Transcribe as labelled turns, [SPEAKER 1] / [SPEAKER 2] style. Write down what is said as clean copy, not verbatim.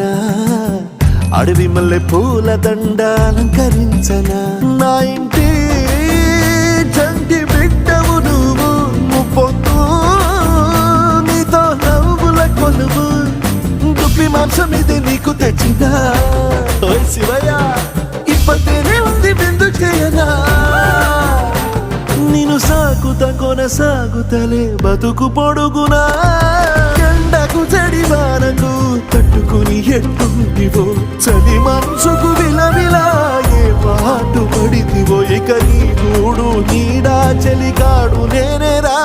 [SPEAKER 1] అలంకరించనా అడవి మల్లె పూల దండ అలంకరించనా నా ఇంటి చంటి బిడ్డవు నువ్వు ముప్పొద్దు నీతో నవ్వుల కొలువు దుప్పి మాంసం ఇది నీకు తెచ్చినా ఓయ్ శివయ్య ఇప్పటినే ఉంది విందు చేయనా నిన్ను సాకుత కొనసాగుతలే బతుకు పొడుగునా ఎండకు చడివానకు తట్టుకుని ఎట్టుంటివో చలి మనసుకు విలవిలా ఏ పాటు పడితివో ఇక నీ గూడు నీడా చలికాడు నేనేరా